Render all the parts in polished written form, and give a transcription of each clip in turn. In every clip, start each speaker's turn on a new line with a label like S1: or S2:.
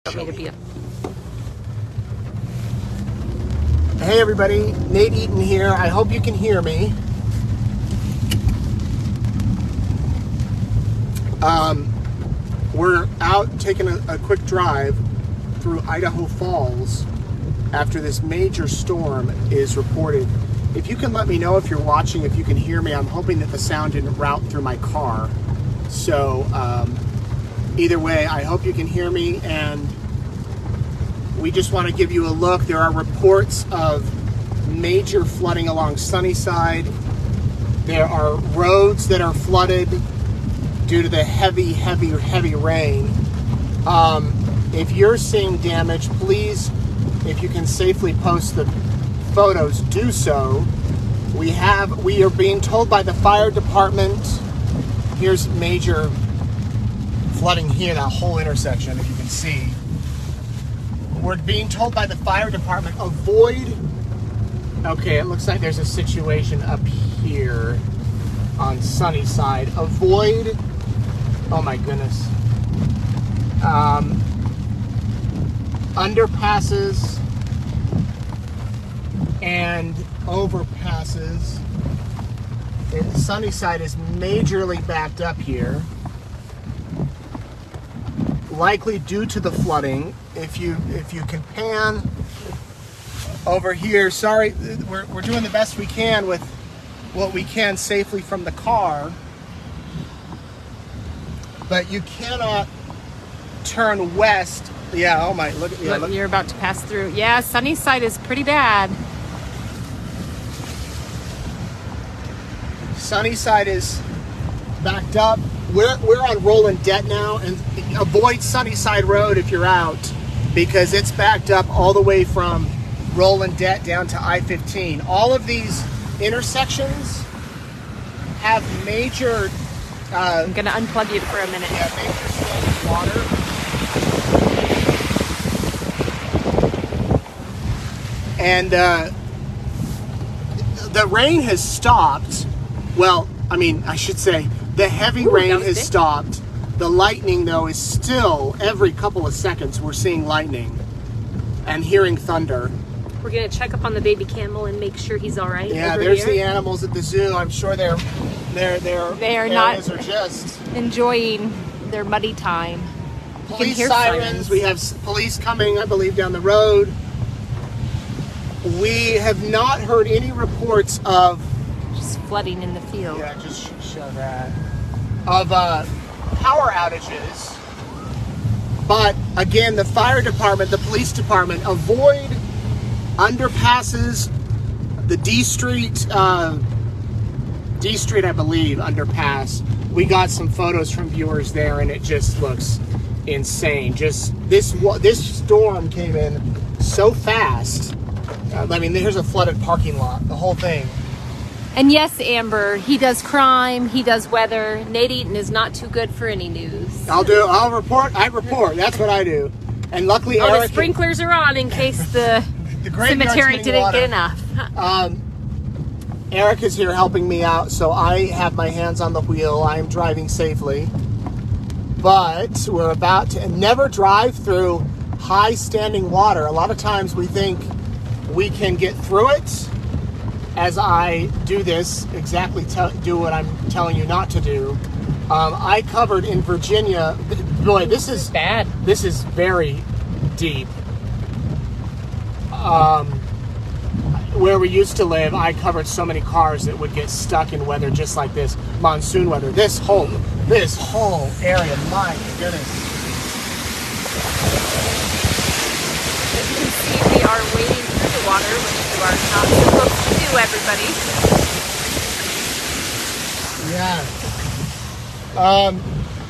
S1: Hey
S2: everybody, Nate Eaton here. I hope you can hear me. We're out taking a quick drive through Idaho Falls after this major storm is reported. If you can let me know if you're watching, if you can hear me, I'm hoping that the sound didn't route through my car. So either way, I hope you can hear me, and we just want to give you a look. There are reports of major flooding along Sunnyside. There are roads that are flooded due to the heavy rain. If you're seeing damage, please, if you can safely post the photos, do so. We are being told by the fire department, here's major flooding here, that whole intersection, if you can see. We're being told by the fire department, avoid, okay, it looks like there's a situation up here on Sunnyside. Avoid, oh my goodness, underpasses and overpasses. Sunnyside is majorly backed up here, likely due to the flooding. If you can pan over here, sorry, we're doing the best we can with what we can safely from the car, but you cannot turn west. Yeah, oh my, look,
S1: you're about to pass through. Yeah, Sunnyside is pretty bad.
S2: Sunnyside is backed up. We're on Rolling Debt now, and avoid Sunnyside Road if you're out, because it's backed up all the way from Rolling Debt down to I-15. All of these intersections have major...
S1: I'm going to unplug you for a minute.
S2: Yeah, major standing water. And the rain has stopped. Well, I mean, I should say, the heavy rain has stopped. The lightning, though, is still, every couple of seconds, we're seeing lightning and hearing thunder.
S1: We're going to check up on the baby camel and make sure he's all right.
S2: Yeah, there's the animals at the zoo. I'm sure they are not just
S1: enjoying their muddy time.
S2: Police sirens. We have police coming, I believe, down the road. We have not heard any reports of
S1: flooding in the field.
S2: Yeah, just show that. Of power outages. But again, the fire department, the police department, avoid underpasses. The D Street, I believe, underpass. We got some photos from viewers there, and it just looks insane. Just this storm came in so fast. I mean, here's a flooded parking lot, the whole thing.
S1: And yes, Amber, he does crime, he does weather. Nate Eaton is not too good for any news.
S2: I'll report. I report. That's what I do. And luckily,
S1: the sprinklers are on in case the cemetery didn't get enough.
S2: Eric is here helping me out, so I have my hands on the wheel. I am driving safely. But we're about to never drive through high standing water. A lot of times we think we can get through it. As I do this, do what I'm telling you not to do. I covered in Virginia. Boy, this is
S1: bad.
S2: This is very deep. Where we used to live, I covered so many cars that would get stuck in weather just like this, monsoon weather. This whole area, my goodness.
S1: As you can see, we are wading through the water, which you are not supposed to do, everybody.
S2: Yeah.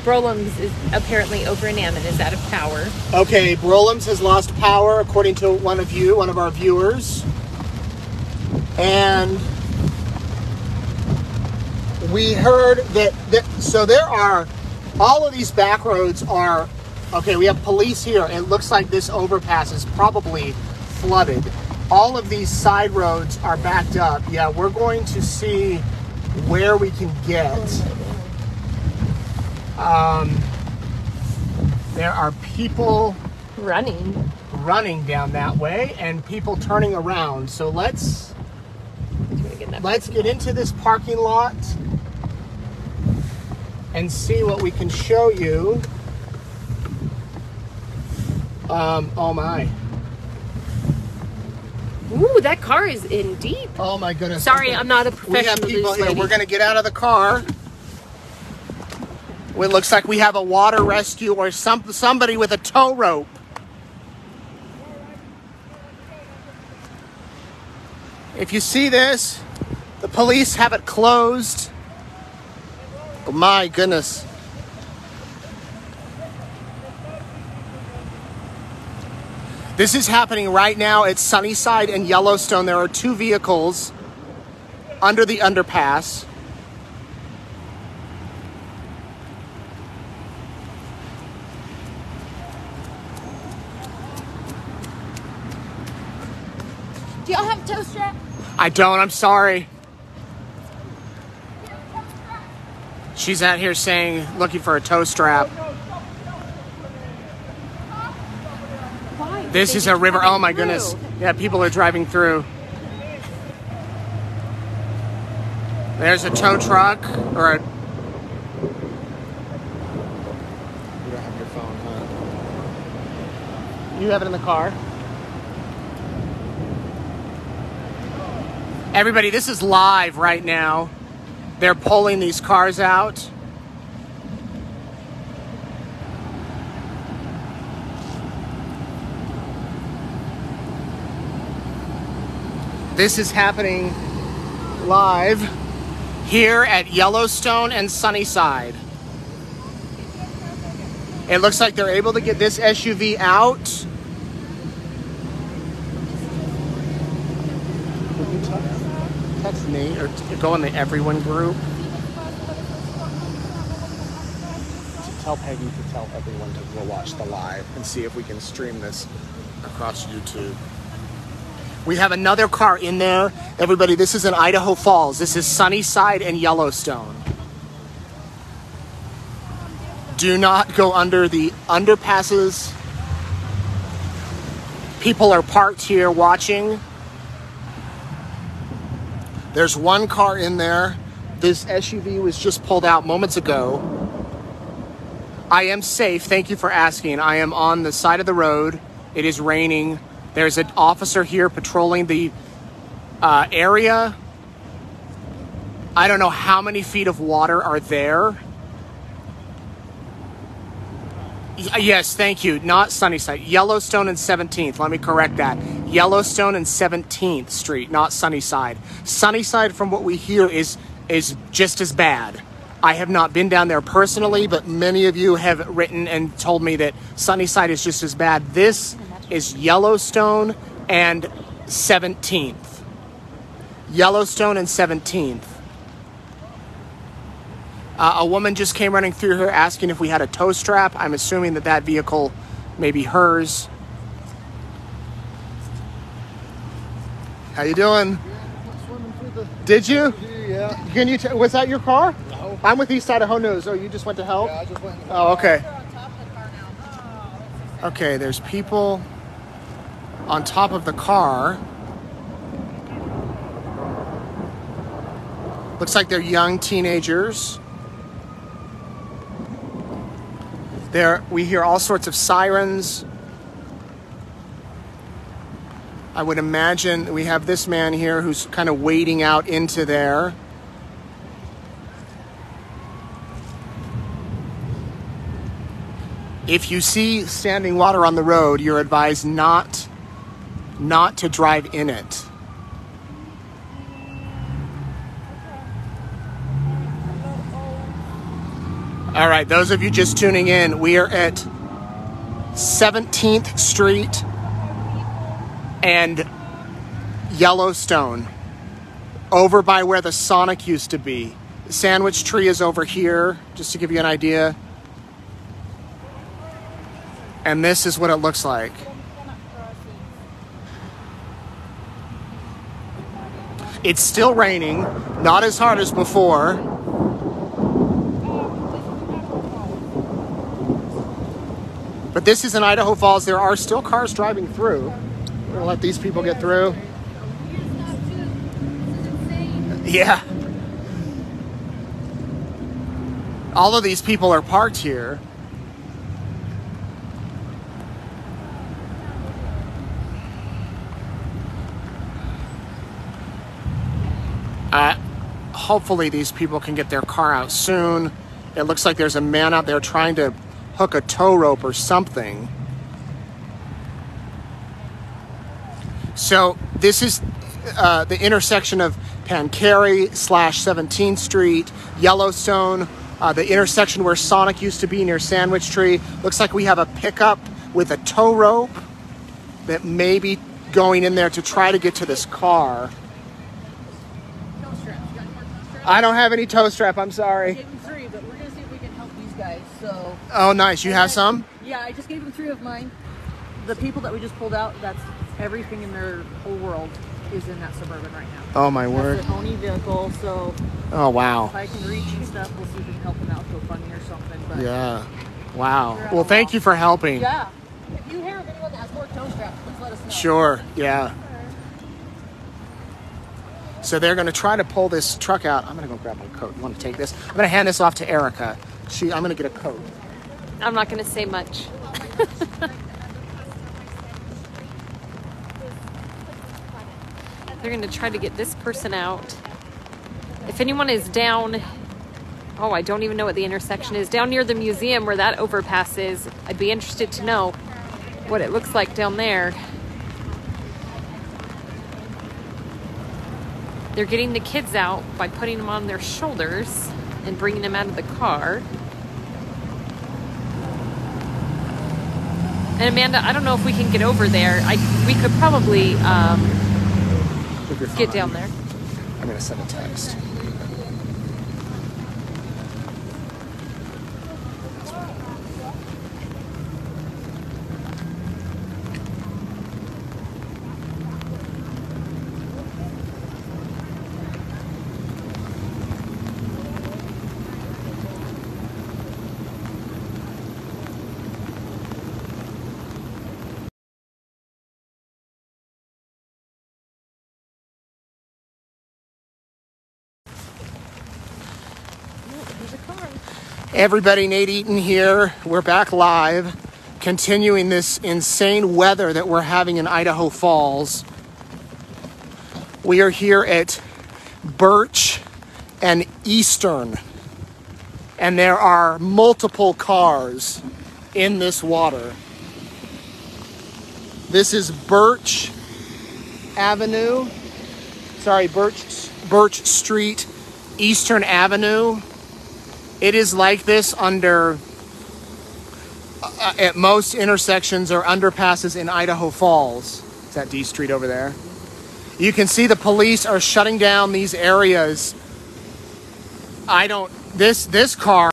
S1: Brolum's is apparently over in Ammon, is out of power.
S2: Okay, Brolum's has lost power, according to one of our viewers. And we heard so there are, all of these back roads are, okay, we have police here. It looks like this overpass is probably flooded. All of these side roads are backed up. Yeah, we're going to see where we can get. There are people running down that way, and people turning around. So let's get into this parking lot and see what we can show you. Oh my.
S1: Ooh, that car is in deep.
S2: Oh my goodness.
S1: Sorry,
S2: Okay.
S1: I'm not a professional.
S2: We have people
S1: news
S2: here.
S1: lady.
S2: We're going to get out of the car. It looks like we have a water rescue or somebody with a tow rope. If you see this, the police have it closed. Oh my goodness. This is happening right now at Sunnyside and Yellowstone. There are two vehicles under the underpass.
S3: Do y'all have a tow strap?
S2: I don't, I'm sorry. She's out here saying, looking for a tow strap.
S1: Why?
S2: This
S1: They
S2: is
S1: just
S2: a river.
S1: driving
S2: Oh my
S1: through.
S2: goodness. Yeah, people are driving through. There's a tow truck or a... You don't have your phone, huh? You have it in the car? Everybody, this is live right now. They're pulling these cars out. This is happening live here at Yellowstone and Sunnyside. It looks like they're able to get this SUV out. Text me or go in the everyone group. Tell Peggy to tell everyone to go watch the live and see if we can stream this across YouTube. We have another car in there. Everybody, this is in Idaho Falls. This is Sunnyside and Yellowstone. Do not go under the underpasses. People are parked here watching. There's one car in there. This SUV was just pulled out moments ago. I am safe. Thank you for asking. I am on the side of the road. It is raining. There's an officer here patrolling the area. I don't know how many feet of water are there. Yes, thank you. Not Sunnyside. Yellowstone and 17th. Let me correct that. Yellowstone and 17th Street, not Sunnyside. Sunnyside, from what we hear, is just as bad. I have not been down there personally, but many of you have written and told me that Sunnyside is just as bad. This is Yellowstone and 17th. Yellowstone and 17th. A woman just came running through here asking if we had a tow strap. I'm assuming that that vehicle may be hers. How you doing? Did you?
S4: Yeah.
S2: Can you? Was that your car?
S4: No.
S2: I'm with East Idaho News. Oh, you just went to help?
S4: Yeah, I just went.
S2: Oh, okay. Okay, there's people on top of the car. Looks like they're young teenagers. We hear all sorts of sirens. I would imagine we have this man here who's kind of wading out into there. If you see standing water on the road, you're advised not to drive in it. All right, those of you just tuning in, we are at 17th Street and Yellowstone, over by where the Sonic used to be. The Sandwich Tree is over here, just to give you an idea. And this is what it looks like. It's still raining, not as hard as before. But But this is in Idaho Falls. There are still cars driving through. We'll let these people get through. Yeah. All of these people are parked here. Hopefully these people can get their car out soon. It looks like there's a man out there trying to hook a tow rope or something. So this is the intersection of Pancari / 17th Street, Yellowstone, the intersection where Sonic used to be near Sandwich Tree. Looks like we have a pickup with a tow rope that may be going in there to try to get to this car. I don't have any tow strap, I'm sorry.
S4: I gave them 3, but we're going to see if we can help these guys, so...
S2: Oh, nice. You have some?
S4: Yeah, I just gave them 3 of mine. The people that we just pulled out, that's everything in their whole world is in that Suburban right now.
S2: Oh, my word.
S4: That's their only vehicle, so...
S2: Oh, wow.
S4: If I can reach and stuff, we'll see if we can help them out to a funny or something, but...
S2: Yeah. Wow. Well, thank you for helping.
S4: Yeah. If you hear of anyone that has more tow straps, please let us know.
S2: Sure, yeah. So they're going to try to pull this truck out. I'm going to go grab my coat. You want to take this? I'm going to hand this off to Erica. I'm going to get a coat.
S1: I'm not going to say much. They're going to try to get this person out. If anyone is down, I don't even know what the intersection is, down near the museum where that overpass is, I'd be interested to know what it looks like down there. They're getting the kids out by putting them on their shoulders and bringing them out of the car. And Amanda, I don't know if we can get over there. We could probably get down there.
S2: I'm going to send a text. Everybody, Nate Eaton here. We're back live, continuing this insane weather that we're having in Idaho Falls. We are here at Birch and Eastern, and there are multiple cars in this water. This is Birch Street, Eastern Avenue. It is like this under, at most intersections or underpasses in Idaho Falls. Is that D Street over there? You can see the police are shutting down these areas. This car,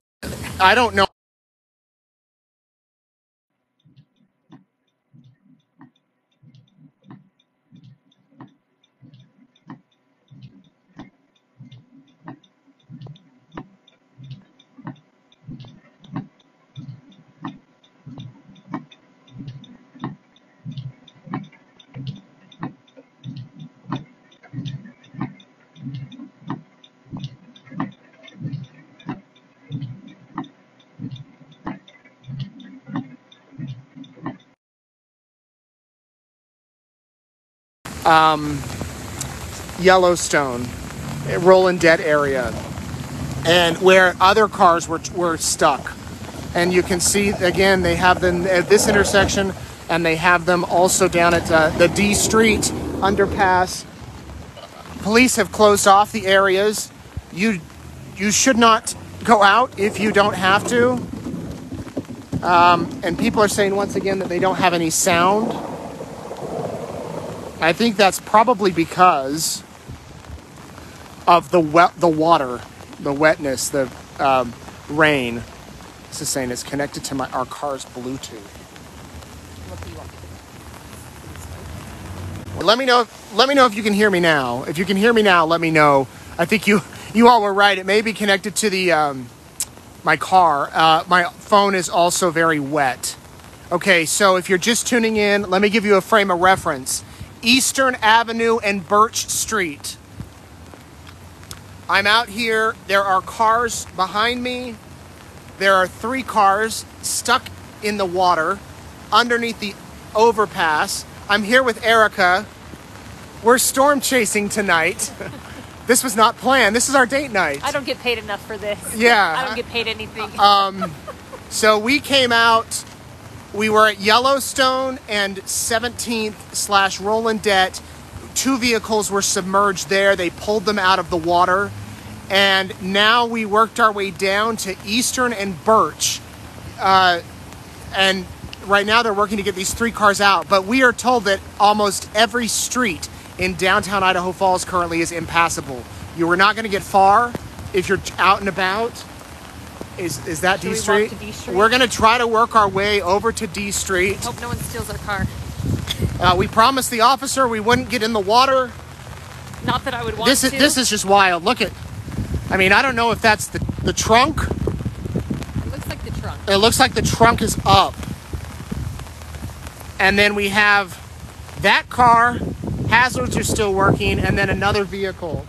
S2: I don't know. Yellowstone, Roland Dead area, and where other cars were stuck. And you can see, again, they have them at this intersection, and they have them also down at the D Street underpass. Police have closed off the areas. You should not go out if you don't have to. And people are saying once again that they don't have any sound. I think that's probably because of the water, the wetness, the rain. This is saying it's connected to our car's Bluetooth. Well, let me know if you can hear me now. If you can hear me now, let me know. I think you all were right. It may be connected to the my car. My phone is also very wet. Okay, so if you're just tuning in, let me give you a frame of reference. Eastern Avenue and Birch Street. I'm out here. There are cars behind me. There are 3 cars stuck in the water underneath the overpass. I'm here with Erica. We're storm chasing tonight. This was not planned. This is our date night.
S1: I don't get paid enough for this.
S2: Yeah.
S1: I don't get paid anything.
S2: So we came out. We were at Yellowstone and 17th/Rolandet. 2 vehicles were submerged there. They pulled them out of the water. And now we worked our way down to Eastern and Birch. And right now they're working to get these 3 cars out. But we are told that almost every street in downtown Idaho Falls currently is impassable. You are not going to get far if you're out and about. Is that D Street?
S1: We walk to D Street?
S2: We're going to try to work our way over to D Street.
S1: Hope no one steals our car.
S2: We promised the officer we wouldn't get in the water.
S1: Not that I would want
S2: This is just wild. Look at, I mean, I don't know if that's the trunk.
S1: It looks like the trunk.
S2: It looks like the trunk is up. And then we have that car, hazards are still working, and then another vehicle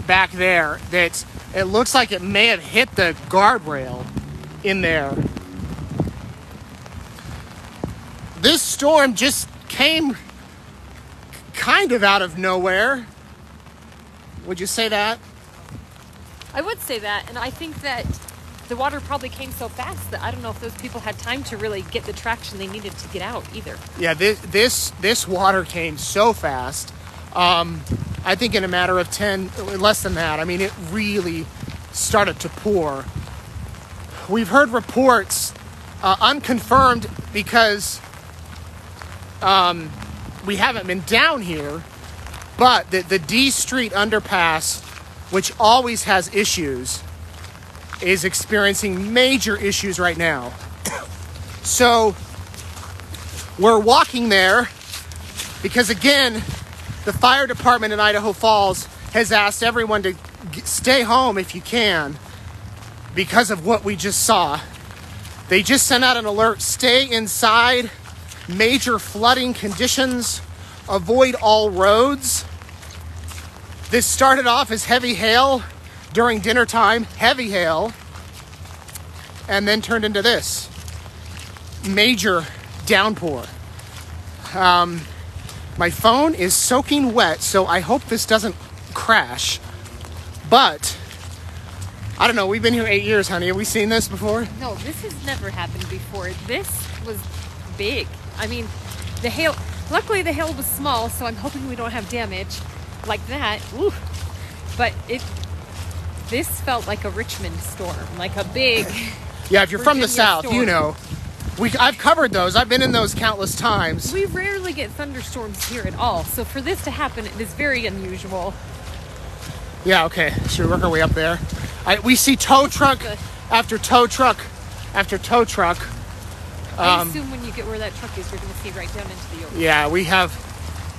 S2: back there that it looks like it may have hit the guardrail in there. This storm just came kind of out of nowhere. Would you say that?
S1: I would say that, and I think that the water probably came so fast that I don't know if those people had time to really get the traction they needed to get out either.
S2: Yeah, this water came so fast. I think in a matter of less than that. I mean, it really started to pour. We've heard reports, unconfirmed because we haven't been down here, but the D Street underpass, which always has issues, is experiencing major issues right now. So we're walking there because, again, the fire department in Idaho Falls has asked everyone to stay home if you can because of what we just saw. They just sent out an alert, stay inside, major flooding conditions, avoid all roads. This started off as heavy hail during dinner time, heavy hail, and then turned into this major downpour. My phone is soaking wet, so I hope this doesn't crash. But I don't know, we've been here 8 years, honey. Have we seen this before?
S1: No, this has never happened before. This was big. I mean, the hail, luckily the hail was small, so I'm hoping we don't have damage like that. Ooh. But this felt like a Richmond storm, like a big
S2: Yeah, if you're from the South,
S1: storm.
S2: you know. I've covered those. I've been in those countless times.
S1: We rarely get thunderstorms here at all, so for this to happen, it is very unusual.
S2: Yeah, okay. Should we work our way up there? We see tow truck after tow truck after tow truck.
S1: I assume when you get where that truck is, you're going to see right down into the ocean.
S2: Yeah, we have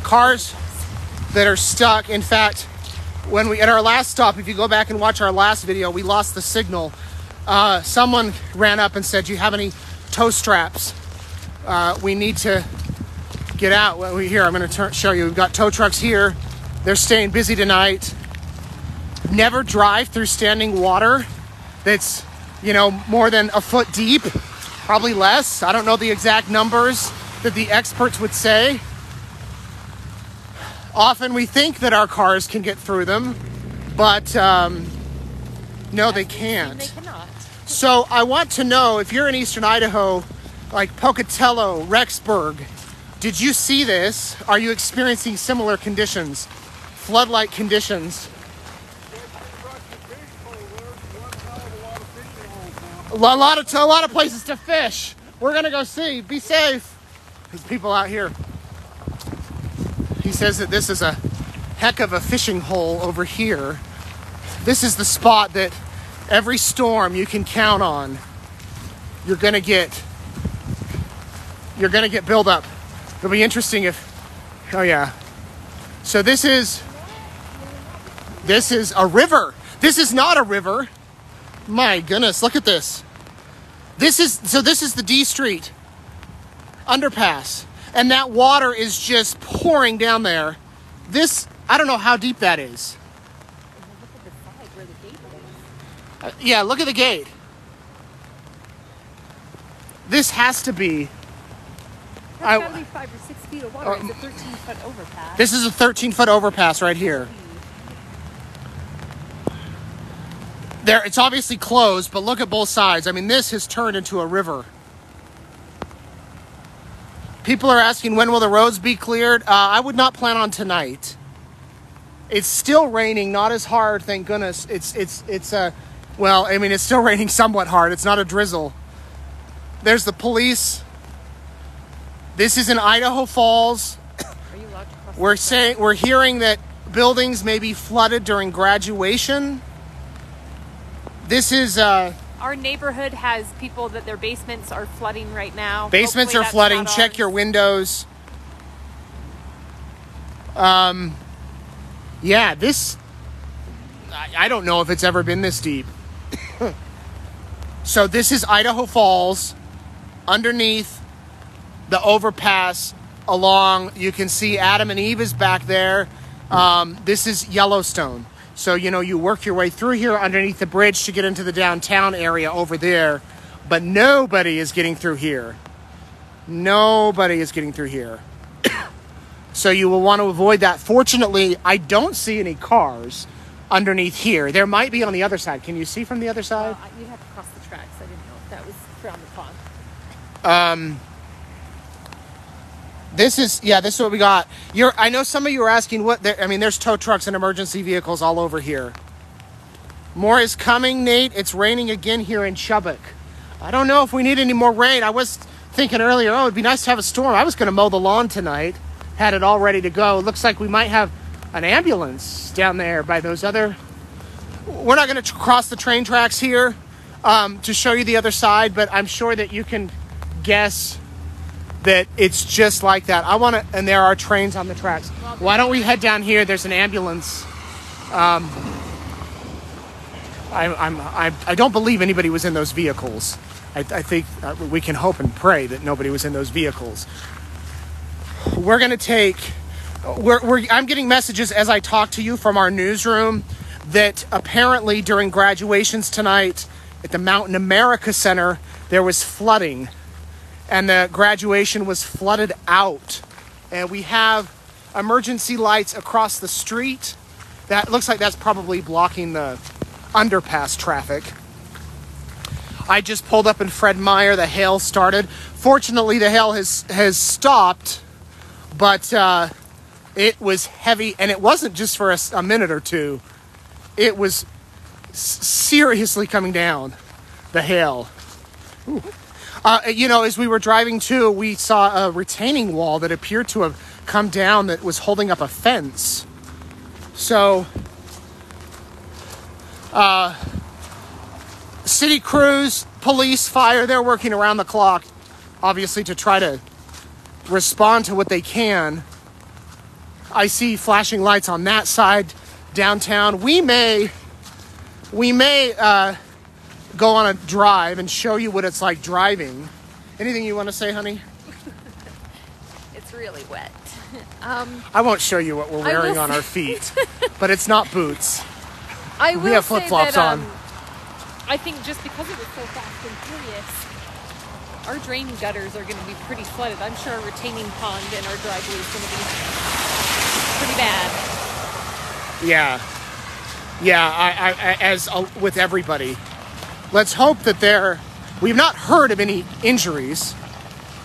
S2: cars that are stuck. In fact, when we at our last stop, if you go back and watch our last video, we lost the signal. Someone ran up and said, "Do you have any tow straps? We need to get out." Well, here, I'm going to show you. We've got tow trucks here. They're staying busy tonight. Never drive through standing water that's, more than a foot deep, probably less. I don't know the exact numbers that the experts would say. Often we think that our cars can get through them, but no, they can't.
S1: They cannot.
S2: So I want to know, if you're in Eastern Idaho, like Pocatello, Rexburg, did you see this? Are you experiencing similar conditions, flood-like conditions? A lot of places to fish. We're gonna go see. Be safe. There's people out here. He says that this is a heck of a fishing hole over here. This is the spot that every storm you can count on. You're gonna get buildup. It'll be interesting oh yeah. So this is a river. This is not a river. My goodness, look at this. This is the D Street. underpass. And that water is just pouring down there. This, I don't know how deep that is.
S1: Look at the side where the gate is.
S2: Yeah, look at the gate. This has to be...
S1: That's gotta be 5 or 6 feet of water. It's a 13-foot overpass.
S2: This is a 13-foot overpass right here. There, it's obviously closed, but look at both sides. I mean, this has turned into a river. People are asking, when will the roads be cleared? I would not plan on tonight. It's still raining, not as hard, thank goodness. Well, I mean, it's still raining somewhat hard. It's not a drizzle. There's the police. This is in Idaho Falls.
S1: Are you allowed to cross?
S2: We're hearing that buildings may be flooded during graduation. This is
S1: our neighborhood has people that their basements are flooding right now.
S2: Basements
S1: Hopefully
S2: are flooding.
S1: that's not
S2: Check
S1: ours.
S2: your windows. Yeah, this... I don't know if it's ever been this deep. So this is Idaho Falls. Underneath the overpass along, you can see Adam and Eve is back there. This is Yellowstone. So, you know, you work your way through here underneath the bridge to get into the downtown area over there. But nobody is getting through here. Nobody is getting through here. So you will want to avoid that. Fortunately, I don't see any cars underneath here. There might be on the other side. Can you see from the other side?
S1: You'd have to cross the tracks. I didn't know if that was frowned upon.
S2: This is what we got. I know some of you are asking there's tow trucks and emergency vehicles all over here. More is coming, Nate. It's raining again here in Chubbuck. I don't know if we need any more rain. I was thinking earlier, it'd be nice to have a storm. I was going to mow the lawn tonight. Had it all ready to go. It looks like we might have an ambulance down there by those other... We're not going to cross the train tracks here to show you the other side, but I'm sure that you can guess that it's just like that. And there are trains on the tracks. Why don't we head down here? There's an ambulance. I don't believe anybody was in those vehicles. I think we can hope and pray that nobody was in those vehicles. We're going to take... I'm getting messages as I talk to you from our newsroom that apparently during graduations tonight at the Mountain America Center, there was flooding. And the graduation was flooded out. And we have emergency lights across the street. That looks like that's probably blocking the underpass traffic. I just pulled up in Fred Meyer. The hail started. Fortunately, the hail has stopped. But it was heavy. And it wasn't just for a minute or two. It was seriously coming down, the hail. Ooh. As we were driving too, we saw a retaining wall that appeared to have come down that was holding up a fence. So, city crews, police, fire, they're working around the clock, obviously, to try to respond to what they can. I see flashing lights on that side, downtown. We may go on a drive and show you what it's like driving. Anything you want to say, honey?
S1: It's really wet.
S2: I won't show you what we're wearing on our feet, but it's not boots. We have flip-flops on.
S1: I think just because it was so fast and furious, our drain gutters are going to be pretty flooded. I'm sure our retaining pond in our driveway is going to be pretty bad.
S2: Yeah. As with everybody. Let's hope that we've not heard of any injuries,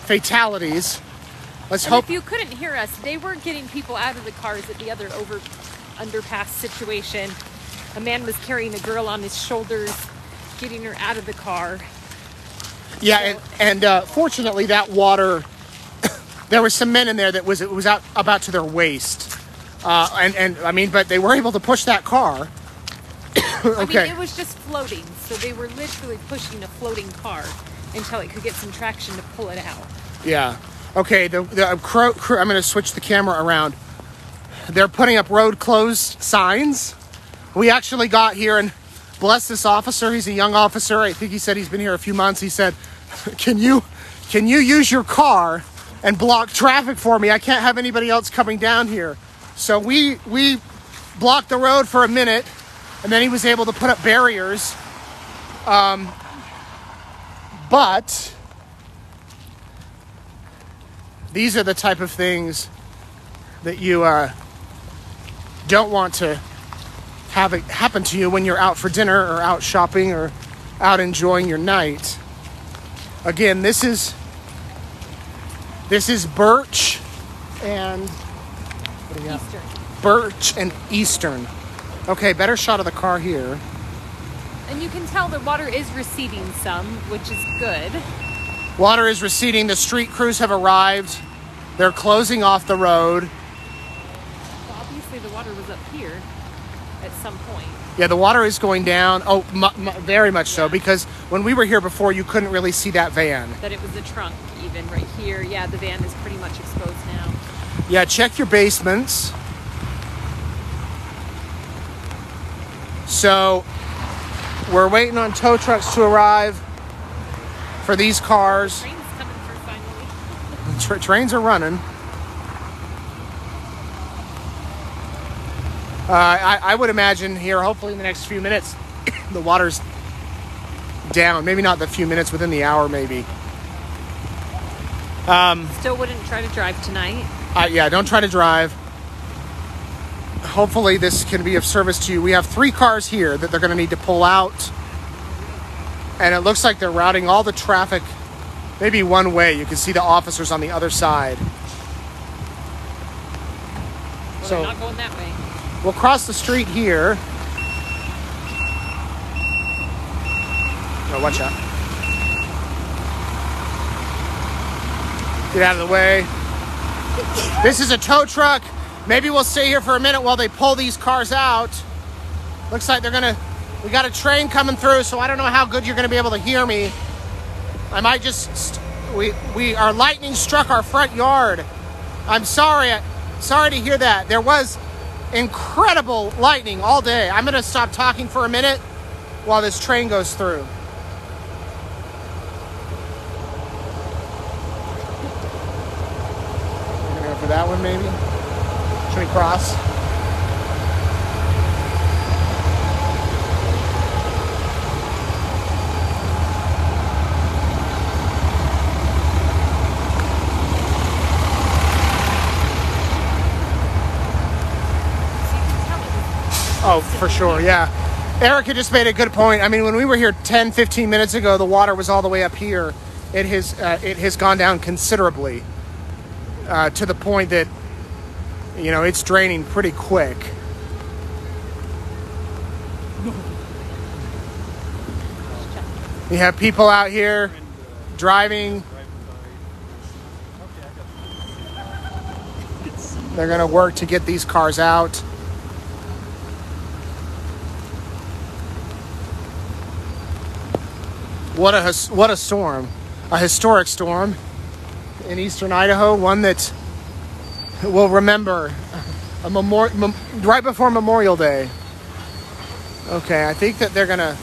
S2: fatalities. Let's hope.
S1: If you couldn't hear us, they were getting people out of the cars at the other underpass situation. A man was carrying a girl on his shoulders, getting her out of the car.
S2: Yeah, and fortunately that water, there were some men in there that it was out about to their waist. But they were able to push that car. Okay.
S1: It was just floating, so they were literally pushing a floating car until it could get some traction to pull it out.
S2: Yeah. Okay, the crew, I'm going to switch the camera around. They're putting up road closed signs. We actually got here, and bless this officer, he's a young officer. I think he said he's been here a few months. He said, can you can you use your car and block traffic for me? I can't have anybody else coming down here. So we blocked the road for a minute, and then he was able to put up barriers. But these are the type of things that you don't want to have it happen to you when you're out for dinner or out shopping or out enjoying your night. Again, this is Birch and what do you got?
S1: Eastern.
S2: Birch and Eastern. Okay, better shot of the car here.
S1: And you can tell the water is receding some, which is good.
S2: Water is receding. The street crews have arrived. They're closing off the road.
S1: Well, obviously the water was up here at some point.
S2: Yeah, the water is going down. Oh, very much so, because when we were here before, you couldn't really see that van.
S1: That it was the trunk even right here. Yeah, the van is pretty much exposed now.
S2: Yeah, check your basements. So we're waiting on tow trucks to arrive for these cars.
S1: Train's coming through finally.
S2: Trains are running. I would imagine here, hopefully in the next few minutes, the water's down. Maybe not the few minutes, within the hour maybe.
S1: Still wouldn't try to drive tonight.
S2: Yeah, don't try to drive. Hopefully this can be of service to you. We have 3 cars here that they're going to need to pull out. And it looks like they're routing all the traffic maybe one way. You can see the officers on the other side.
S1: Well,
S2: So
S1: they're not going that way.
S2: we'll cross the street here. Oh, watch out. Get out of the way. This is a tow truck. Maybe we'll stay here for a minute while they pull these cars out. Looks like we got a train coming through, so I don't know how good you're gonna be able to hear me. I might just, our lightning struck our front yard. I'm sorry to hear that. There was incredible lightning all day. I'm gonna stop talking for a minute while this train goes through. We're gonna go for that one maybe. Should we cross? Oh, for sure, yeah. Erica just made a good point. I mean, when we were here 10, 15 minutes ago, the water was all the way up here. It has gone down considerably to the point that, you know, it's draining pretty quick. You have people out here driving. They're going to work to get these cars out. What a storm. A historic storm in Eastern Idaho, one that we'll remember right before Memorial Day. Okay, I think that they're gonna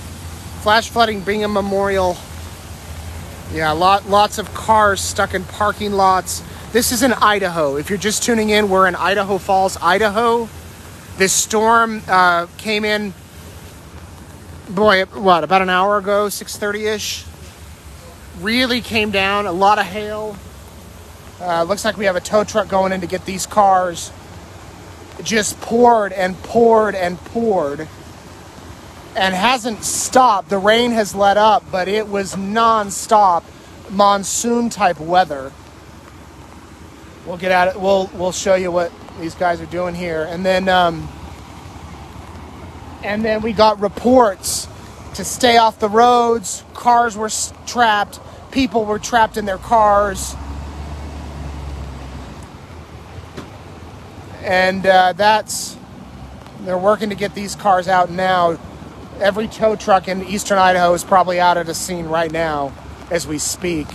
S2: flash flooding Bingham Memorial. Yeah, lots of cars stuck in parking lots. This is in Idaho. If you're just tuning in, we're in Idaho Falls, Idaho. This storm came in, about an hour ago, 6:30-ish. Really came down, a lot of hail. Looks like we have a tow truck going in to get these cars. It just poured and poured and poured and hasn't stopped. The rain has let up, but it was non-stop monsoon type weather. We'll get at it. We'll show you what these guys are doing here. And then we got reports to stay off the roads. Cars were trapped. People were trapped in their cars. And they're working to get these cars out now. Every tow truck in Eastern Idaho is probably out at a scene right now as we speak.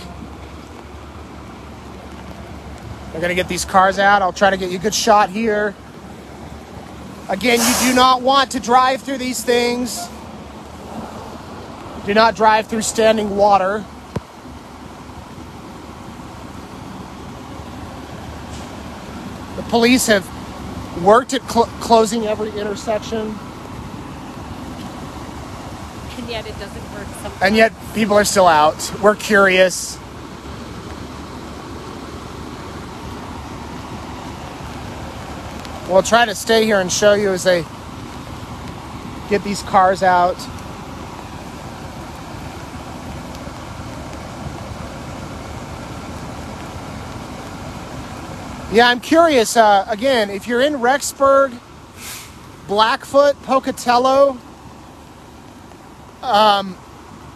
S2: They're going to get these cars out. I'll try to get you a good shot here. Again, you do not want to drive through these things. Do not drive through standing water. The police have worked at closing every intersection.
S1: And yet it doesn't work sometimes.
S2: And yet people are still out. We're curious. We'll try to stay here and show you as they get these cars out. Yeah, I'm curious. Again, if you're in Rexburg, Blackfoot, Pocatello,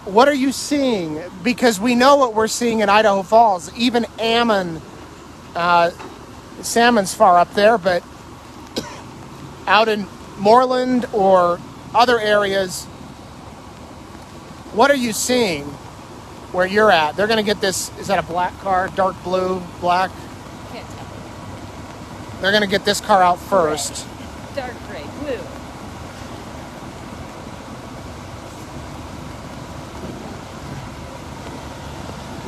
S2: what are you seeing? Because we know what we're seeing in Idaho Falls. Even Ammon, salmon's far up there, but out in Moreland or other areas, what are you seeing where you're at? They're going to get this, is that a black car? Dark blue, black?
S1: Can't tell.
S2: They're going to get this car out first.
S1: Gray. Dark gray, blue.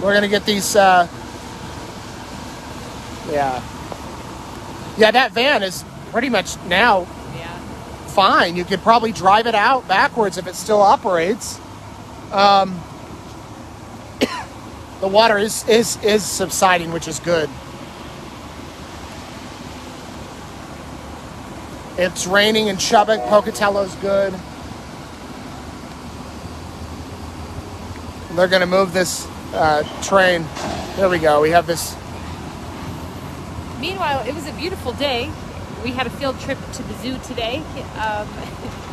S2: We're going to get these, yeah. Yeah, that van is pretty much now fine. You could probably drive it out backwards if it still operates. The water is subsiding, which is good. It's raining in Chubbuck. Pocatello's good. They're going to move this train. There we go. We have this.
S1: Meanwhile, it was a beautiful day. We had a field trip to the zoo today,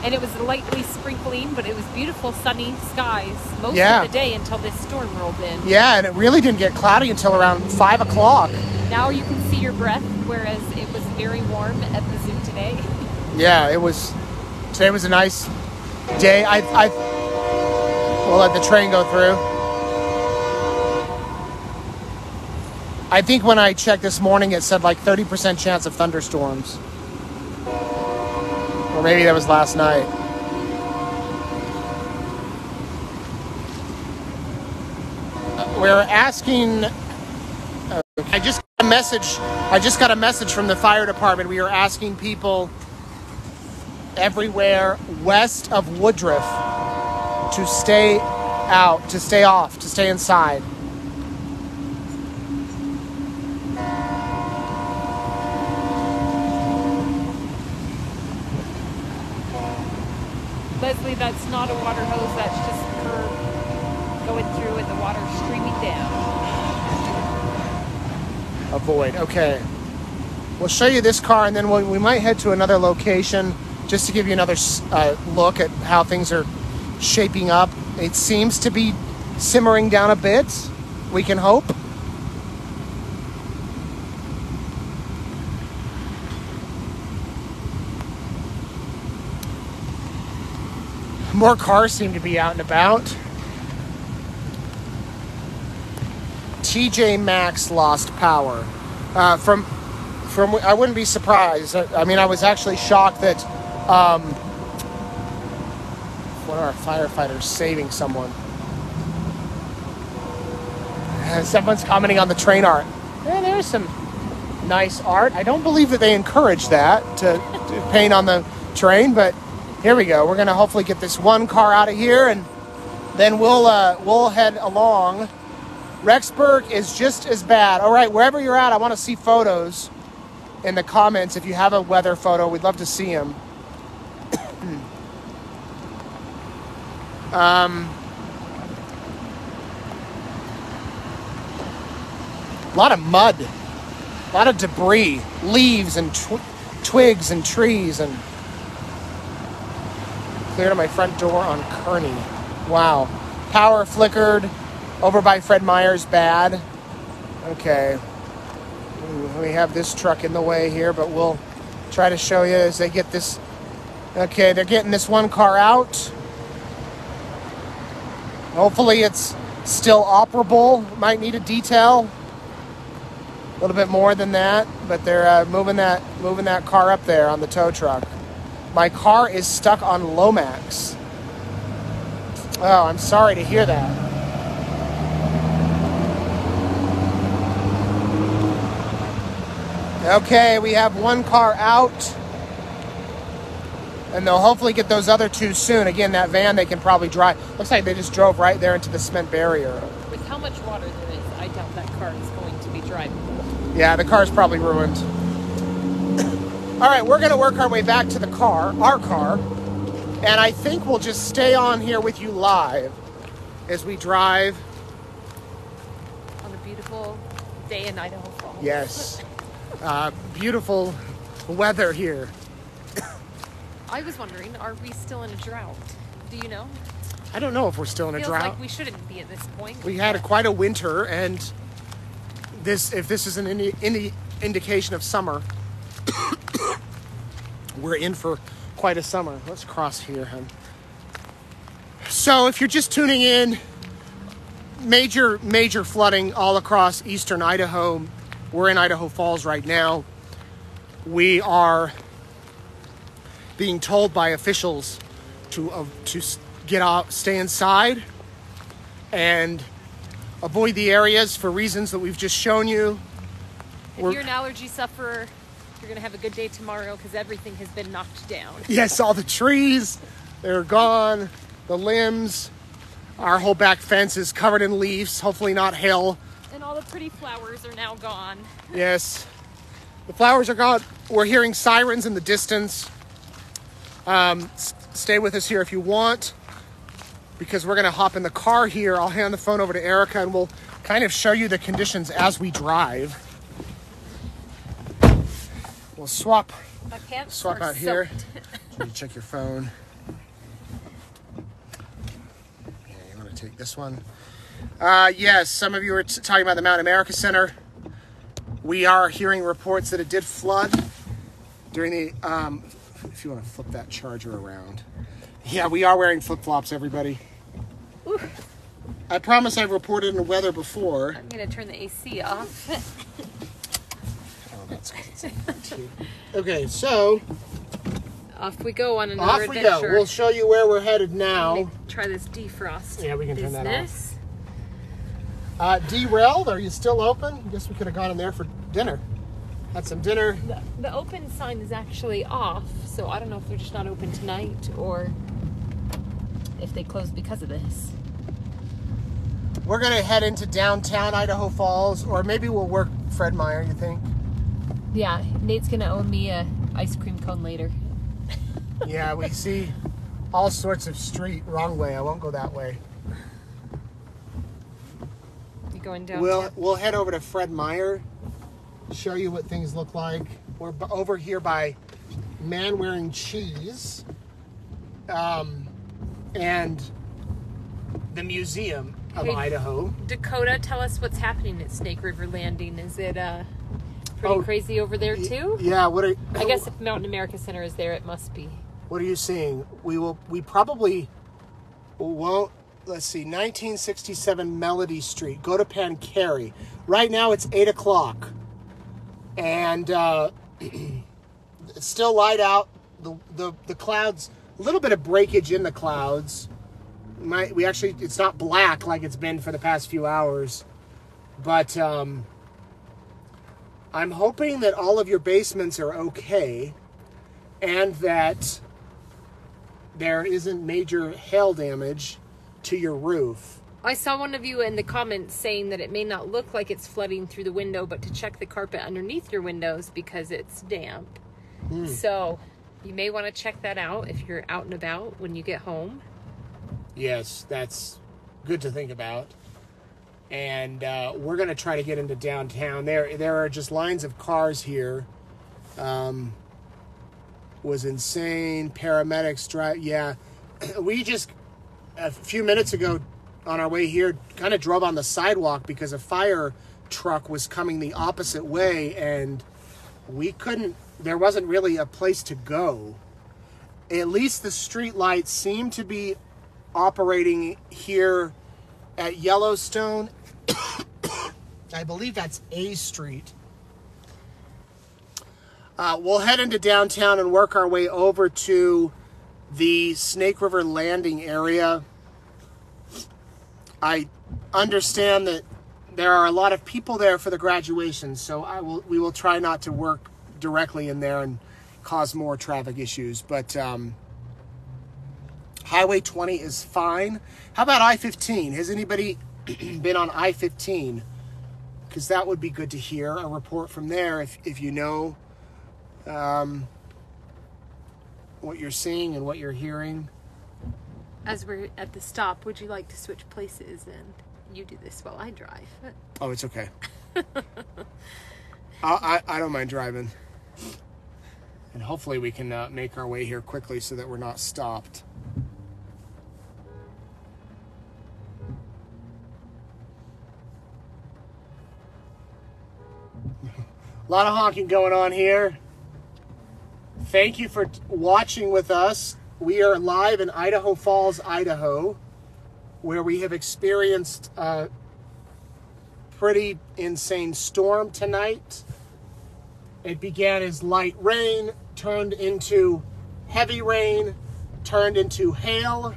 S1: and it was lightly sprinkling, but it was beautiful sunny skies most of the day until this storm rolled in.
S2: Yeah, and it really didn't get cloudy until around 5 o'clock.
S1: Now you can see your breath, whereas it was very warm at the zoo today.
S2: Yeah, today was a nice day. We'll let the train go through. I think when I checked this morning, it said like 30% chance of thunderstorms. Or maybe that was last night. We're asking... I just got a message from the fire department. We are asking people everywhere west of Woodruff to stay out, to stay off, to stay inside.
S1: Leslie, that's not a water hose, that's just her going through and the water streaming down.
S2: Avoid, okay. We'll show you this car and then we might head to another location just to give you another look at how things are shaping up. It seems to be simmering down a bit, we can hope. More cars seem to be out and about. TJ Maxx lost power. From I wouldn't be surprised. I mean, I was actually shocked that one of our firefighters saving someone. Someone's commenting on the train art. Yeah, there's some nice art. I don't believe that they encourage that to paint on the train, but here we go. We're going to hopefully get this one car out of here, and then we'll head along. Rexburg is just as bad. All right, wherever you're at, I want to see photos in the comments. If you have a weather photo, we'd love to see them. A lot of mud, a lot of debris, leaves and twigs and trees, and clear to my front door on Kearney. Wow. Power flickered over by Fred Meyer's bad. Okay. We have this truck in the way here, but we'll try to show you as they get this. Okay, they're getting this one car out. Hopefully it's still operable. Might need a detail. A little bit more than that, but they're moving that car up there on the tow truck. My car is stuck on Lomax. Oh, I'm sorry to hear that. Okay, we have one car out. And they'll hopefully get those other two soon. Again, that van they can probably drive. Looks like they just drove right there into the cement barrier.
S1: With how much water there is, I doubt that car is going to be drivable.
S2: Yeah, the car's probably ruined. All right, we're going to work our way back to the car, our car. And I think we'll just stay on here with you live as we drive.
S1: On a beautiful day in Idaho Falls.
S2: Yes. Beautiful weather here.
S1: I was wondering, are we still in a drought? Do you know?
S2: I don't know if we're still in a
S1: Feels
S2: drought.
S1: like we shouldn't be at this point.
S2: We had quite a winter, and if this is an indication of summer, we're in for quite a summer. Let's cross here, hun. So if you're just tuning in, major flooding all across eastern Idaho. We're in Idaho Falls right now. We are being told by officials to get out, stay inside, and avoid the areas for reasons that we've just shown you.
S1: If you're an allergy sufferer, you're going to have a good day tomorrow because everything has been knocked down.
S2: Yes, all the trees, they're gone. The limbs, our whole back fence is covered in leaves, hopefully not hail.
S1: And all the pretty flowers are now gone.
S2: Yes, the flowers are gone. We're hearing sirens in the distance. Stay with us here if you want, because we're going to hop in the car here. I'll hand the phone over to Erica and we'll kind of show you the conditions as we drive. We'll swap out here. You check your phone. Yeah, you want to take this one? Yes, some of you are talking about the Mountain America Center. We are hearing reports that it did flood during the, if you want to flip that charger around. Yeah, we are wearing flip-flops, everybody.
S1: Ooh.
S2: I promise I've reported in the weather before.
S1: I'm going to turn the AC off.
S2: Oh, that's good. Okay, so
S1: Off we go on another adventure.
S2: Off we go. We'll show you where we're headed now.
S1: Try this defrost.
S2: Yeah, we can turn that
S1: business.
S2: off. Derailed? Are you still open? I guess we could have gone in there for dinner. Had some dinner.
S1: The open sign is actually off, so I don't know if they're just not open tonight or if they closed because of this.
S2: We're going to head into downtown Idaho Falls, or maybe we'll work Fred Meyer, you think?
S1: Yeah, Nate's going to owe me a ice cream cone later.
S2: Yeah, we see all sorts of street wrong way. I won't go that way.
S1: You going down?
S2: We'll head over to Fred Meyer, show you what things look like. We're over here by Man Wearing Cheese, and the Museum of Idaho.
S1: Dakota, tell us what's happening at Snake River Landing. Is it pretty crazy over there too?
S2: Yeah.
S1: I guess if Mountain America Center is there, it must be.
S2: What are you seeing? We probably won't. Let's see, 1967 Melody Street. Go to Pancari. Right now it's 8 o'clock. And it's still light out. The clouds, a little bit of breakage in the clouds. It's not black like it's been for the past few hours. But I'm hoping that all of your basements are okay and that there isn't major hail damage to your roof.
S1: I saw one of you in the comments saying that it may not look like it's flooding through the window, but to check the carpet underneath your windows because it's damp. So you may want to check that out if you're out and about when you get home.
S2: Yes, that's good to think about. And we're going to try to get into downtown. There are just lines of cars here. Was insane. Paramedics drive. Yeah, we just a few minutes ago on our way here kind of drove on the sidewalk because a fire truck was coming the opposite way, and there wasn't really a place to go. At least the street lights seem to be operating here at Yellowstone. I believe that's A Street. We'll head into downtown and work our way over to the Snake River Landing area. I understand that there are a lot of people there for the graduation, so we will try not to work directly in there and cause more traffic issues. But Highway 20 is fine. How about I-15? Has anybody been on I-15? Because that would be good to hear a report from there if you know what you're seeing and what you're hearing.
S1: As we're at the stop, would you like to switch places and you do this while I drive?
S2: Oh, it's okay. I don't mind driving. And hopefully we can make our way here quickly so that we're not stopped. A lot of honking going on here. Thank you for watching with us. We are live in Idaho Falls, Idaho, where we have experienced a pretty insane storm tonight. It began as light rain, turned into heavy rain, turned into hail,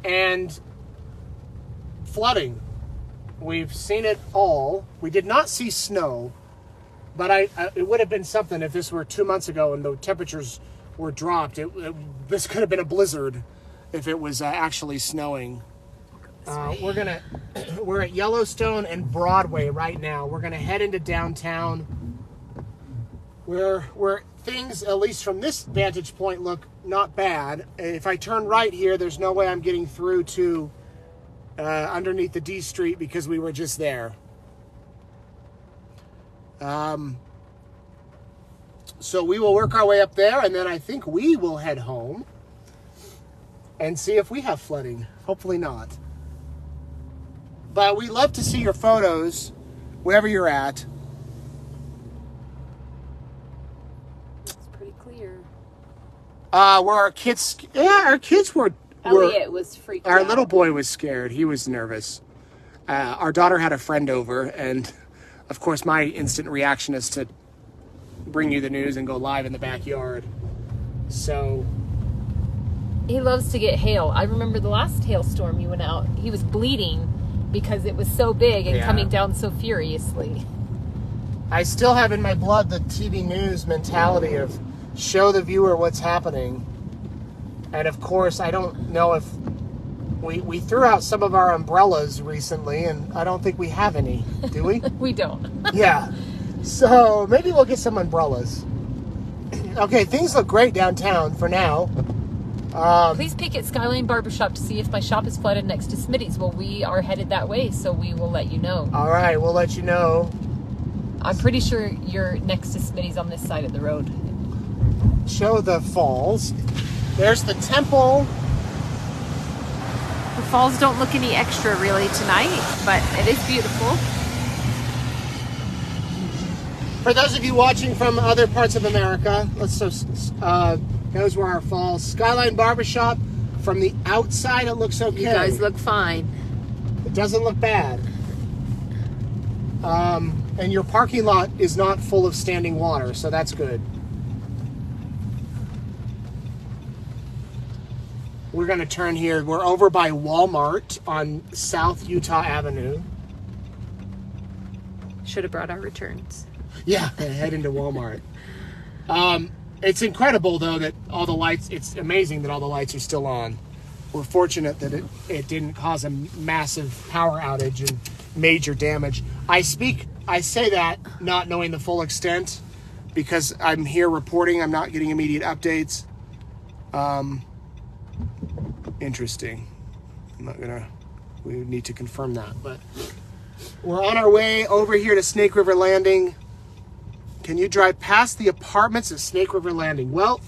S2: and flooding. We've seen it all. We did not see snow, but it would have been something if this were 2 months ago and the temperatures were dropped. This could have been a blizzard if it was actually snowing. We're at Yellowstone and Broadway right now. We're gonna head into downtown, where things, at least from this vantage point, look not bad. If I turn right here, there's no way I'm getting through to underneath the D Street because we were just there. So we will work our way up there, and then I think we will head home and see if we have flooding. Hopefully not. But we love to see your photos wherever you're at.
S1: It's pretty clear.
S2: Where our kids, our kids were
S1: Elliot was freaked out.
S2: Our little boy was scared. He was nervous. Our daughter had a friend over, and of course my instant reaction is to bring you the news and go live in the backyard. So
S1: he loves to get hail. I remember the last hailstorm you went out, he was bleeding because it was so big and coming down so furiously.
S2: I still have in my blood the TV news mentality of show the viewer what's happening. And of course, I don't know if we threw out some of our umbrellas recently, and I don't think we have any, do we?
S1: We don't.
S2: Yeah. So maybe we'll get some umbrellas. Okay, things look great downtown for now.
S1: Please peek at Skyline Barbershop to see if my shop is flooded next to Smitty's. Well, we are headed that way, so we will let you know.
S2: All right, we'll let you know.
S1: I'm pretty sure you're next to Smitty's on this side of the road.
S2: Show the falls. There's the temple.
S1: The falls don't look any extra really tonight, but it is beautiful.
S2: For those of you watching from other parts of America, those were our falls. Skyline Barbershop, from the outside it looks okay.
S1: You guys look fine.
S2: It doesn't look bad. And your parking lot is not full of standing water, so that's good. We're going to turn here. We're over by Walmart on South Utah Avenue.
S1: Should have brought our returns.
S2: Yeah, head into Walmart. It's incredible, though, that all the lights, it's amazing that all the lights are still on. We're fortunate that it didn't cause a massive power outage and major damage. I say that not knowing the full extent because I'm here reporting. I'm not getting immediate updates. Interesting. We need to confirm that, but we're on our way over here to Snake River Landing. Can you drive past the apartments at Snake River Landing? Well,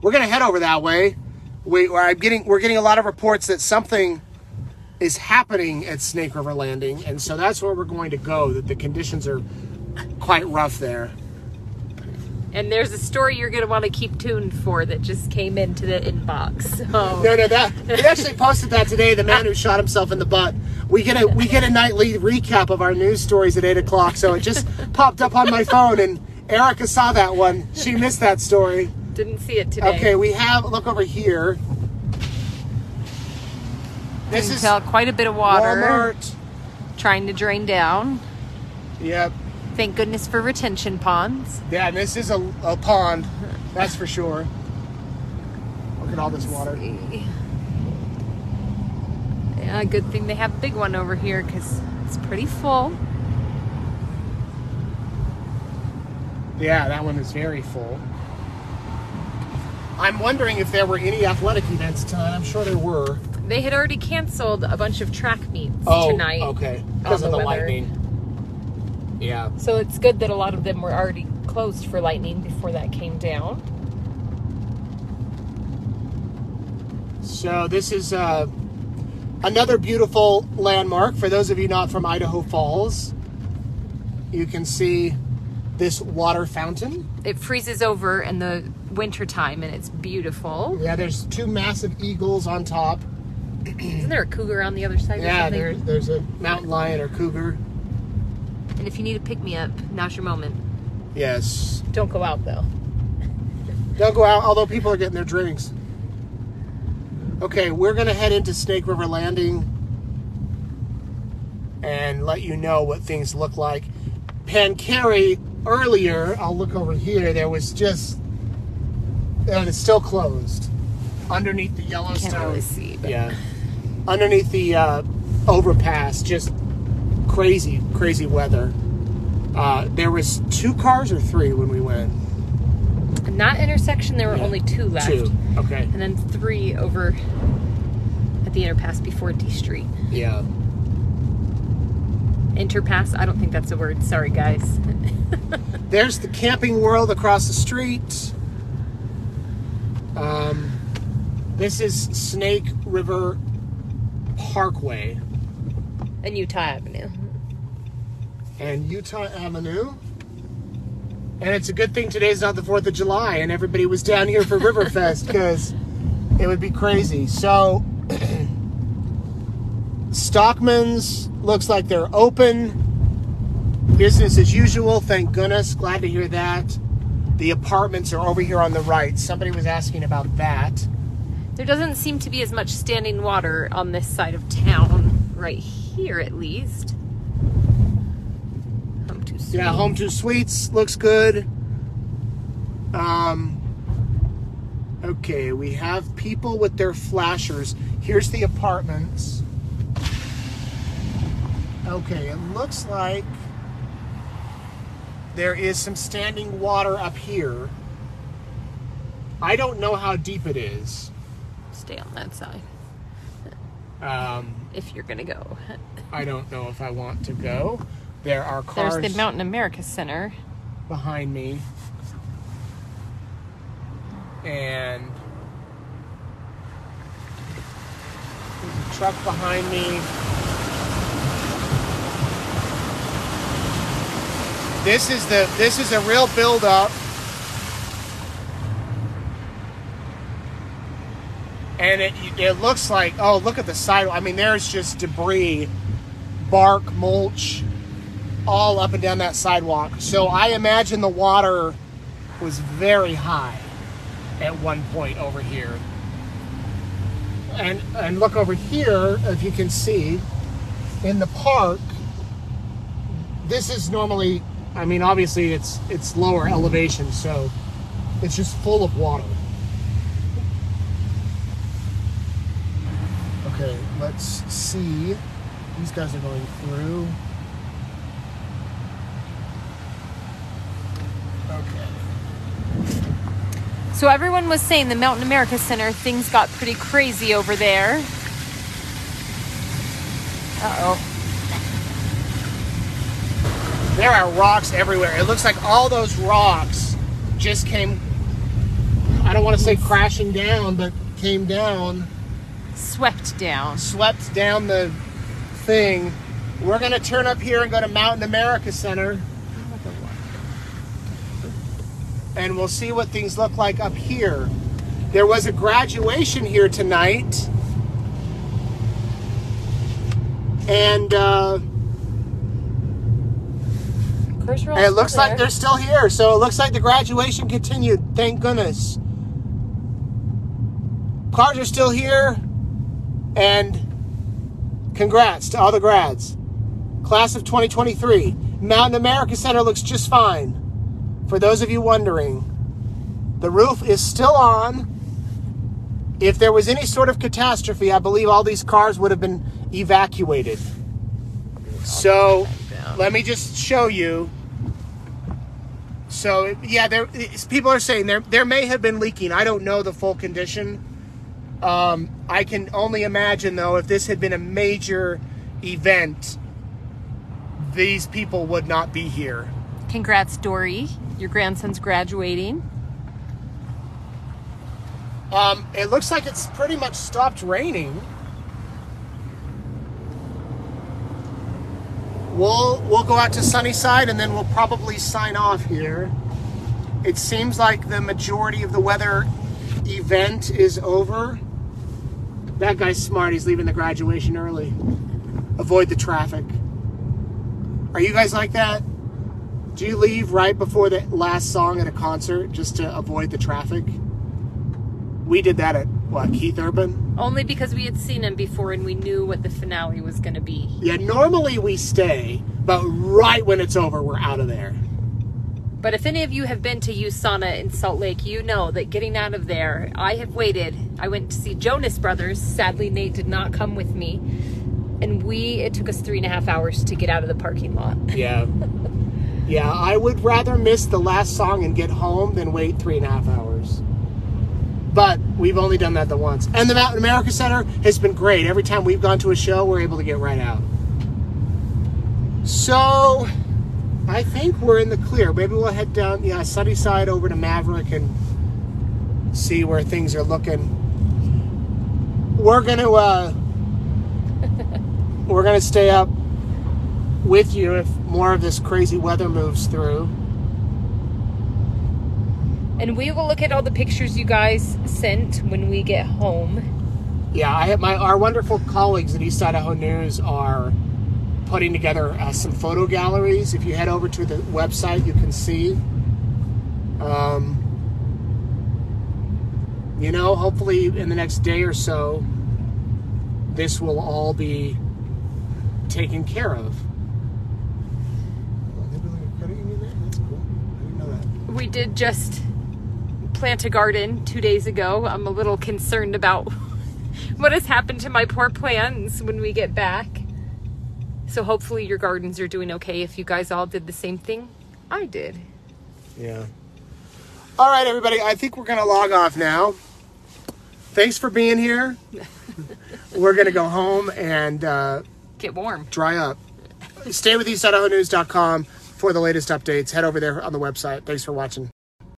S2: we're going to head over that way. We're getting a lot of reports that something is happening at Snake River Landing, and so that's where we're going to go, that the conditions are quite rough there.
S1: And there's a story you're going to want to keep tuned for that just came into the inbox. So.
S2: No, we actually posted that today, the man who shot himself in the butt. We get a nightly recap of our news stories at 8 o'clock, so it just popped up on my phone, and Erica saw that one. She missed that story.
S1: Didn't see it today.
S2: Okay, look over here. This
S1: You can
S2: is
S1: tell quite a bit of water
S2: Walmart.
S1: trying to drain down.
S2: Yep.
S1: Thank goodness for retention ponds.
S2: Yeah, and this is a pond. That's for sure. Look at all this water.
S1: Yeah, good thing they have a big one over here because it's pretty full.
S2: Yeah, that one is very full. I'm wondering if there were any athletic events tonight. I'm sure there were.
S1: They had already canceled a bunch of track meets
S2: Oh,
S1: tonight.
S2: okay. Because of the
S1: weather.
S2: lightning. Yeah.
S1: So it's good that a lot of them were already closed for lightning before that came down.
S2: So this is another beautiful landmark. For those of you not from Idaho Falls, you can see this water fountain.
S1: It freezes over in the wintertime and it's beautiful.
S2: Yeah, there's two massive eagles on top.
S1: Isn't there a cougar on the other side?
S2: Yeah,
S1: or something?
S2: there's a mountain lion or cougar.
S1: And if you need a pick-me-up, now's your moment.
S2: Yes.
S1: Don't go out, though.
S2: Don't go out, although people are getting their drinks. Okay, we're going to head into Snake River Landing and let you know what things look like. Pancari, earlier, I'll look over here, there was just, and it's still closed. Underneath the Yellowstone.
S1: Can't really see. But...
S2: Yeah. Underneath the overpass, just crazy, crazy weather. There was 2 cars or 3 when we went?
S1: In that intersection, there were only 2 left.
S2: 2, okay.
S1: And then 3 over at the interpass before D Street.
S2: Yeah.
S1: Interpass? I don't think that's a word. Sorry, guys.
S2: There's the Camping World across the street. This is Snake River Parkway.
S1: And Utah Avenue.
S2: And Utah Avenue. And it's a good thing today's not the 4th of July and everybody was down here for Riverfest because it would be crazy. So, Stockman's looks like they're open. Business as usual, thank goodness. Glad to hear that. The apartments are over here on the right. Somebody was asking about that.
S1: There doesn't seem to be as much standing water on this side of town, right here at least. Home to Suites.
S2: Yeah, Home 2 Suites looks good. Okay, we have people with their flashers. Here's the apartments. Okay, it looks like there is some standing water up here. I don't know how deep it is.
S1: Stay on that side. If you're gonna go.
S2: I don't know if I want to go. There are cars.
S1: There's the Mountain America Center
S2: behind me. And there's a truck behind me. This is a real build-up. And it looks like, oh, look at the sidewalk. I mean, there's just debris, bark, mulch, all up and down that sidewalk. So I imagine the water was very high at one point over here. And look over here, if you can see, in the park, this is normally, I mean, obviously it's lower elevation, so it's just full of water. Okay, let's see. These guys are going through. Okay.
S1: So everyone was saying the Mountain America Center, things got pretty crazy over there. Uh-oh.
S2: There are rocks everywhere. It looks like all those rocks just came, I don't want to say crashing down, but came down.
S1: Swept down
S2: The thing. We're going to turn up here and go to Mountain America Center. And we'll see what things look like up here. There was a graduation here tonight. And it looks like they're still here. So it looks like the graduation continued. Thank goodness. Cars are still here. And Congrats to all the grads. Class of 2023. Mountain America Center looks just fine. For those of you wondering, the roof is still on. If there was any sort of catastrophe, I believe all these cars would have been evacuated. So, let me just show you. So, yeah, people are saying there may have been leaking. I don't know the full condition. I can only imagine, though, if this had been a major event, these people would not be here.
S1: Congrats, Dory. Your grandson's graduating.
S2: It looks like it's pretty much stopped raining. We'll go out to Sunnyside and then we'll probably sign off here. It seems like the majority of the weather event is over. That guy's smart. He's leaving the graduation early. Avoid the traffic. Are you guys like that? Do you leave right before the last song at a concert just to avoid the traffic? We did that at, what, Keith Urban?
S1: Only because we had seen him before and we knew what the finale was going to be.
S2: Yeah, normally we stay, but right when it's over, we're out of there.
S1: But if any of you have been to USANA in Salt Lake, you know that getting out of there, I have waited. I went to see Jonas Brothers. Sadly, Nate did not come with me. And it took us 3.5 hours to get out of the parking lot.
S2: Yeah. Yeah, I would rather miss the last song and get home than wait 3.5 hours. But we've only done that the once. And the Mountain America Center has been great. Every time we've gone to a show, we're able to get right out. So, I think we're in the clear. Maybe we'll head down, Sunnyside over to Maverick and see where things are looking. We're gonna stay up with you if more of this crazy weather moves through.
S1: And we will look at all the pictures you guys sent when we get home.
S2: Yeah, our wonderful colleagues at East Idaho News are putting together some photo galleries. If you head over to the website, you can see. Hopefully in the next day or so, this will all be taken care of. That's cool. I didn't know that.
S1: We did just plant a garden 2 days ago. I'm a little concerned about what has happened to my poor plants when we get back. So hopefully your gardens are doing okay if you guys all did the same thing I did.
S2: Yeah. All right, everybody. I think we're going to log off now. Thanks for being here. We're going to go home and
S1: get warm.
S2: Dry up. Stay with EastIdahoNews.com for the latest updates. Head over there on the website. Thanks for watching.